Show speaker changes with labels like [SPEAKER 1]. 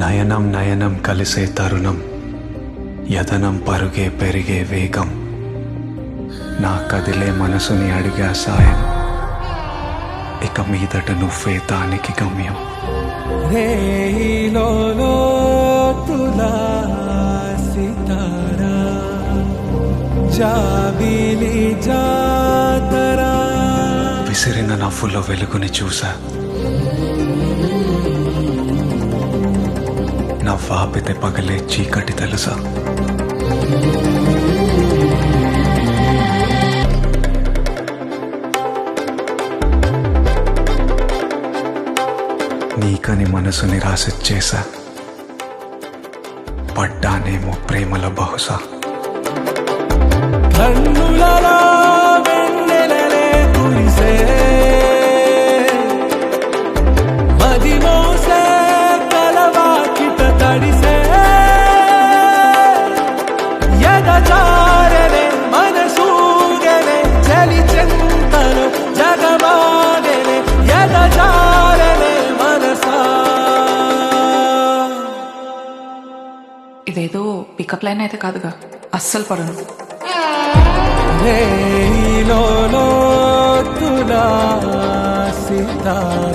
[SPEAKER 1] నయనం నయనం కలిసే తరుణం, యతనం పరుగే పెరిగే వేగం, నా కదిలే మనసుని అడిగా సాయం, ఇక మీదట నువ్వే దానికి గమ్యం. విసిరిన నవ్వులో వెలుగుని చూసా, నవ్వాపితే పగలే చీకటి తెలుసా. నీకని మనసు నిరాశ చేశా, పడ్డానేమో ప్రేమల బహుశా.
[SPEAKER 2] కన్నులలో వెన్నెలలే కురిసే, మది మోసే కలవాకిట తడిసే, ఎదజారనే మనసూగనే చలి చెంతను జగమాగనే, ఎదజారనే మనసా.
[SPEAKER 3] ఇదేదో పికప్ లైన్ అయితే కాదుగా, అస్సలు పడను.
[SPEAKER 2] తులా సితారా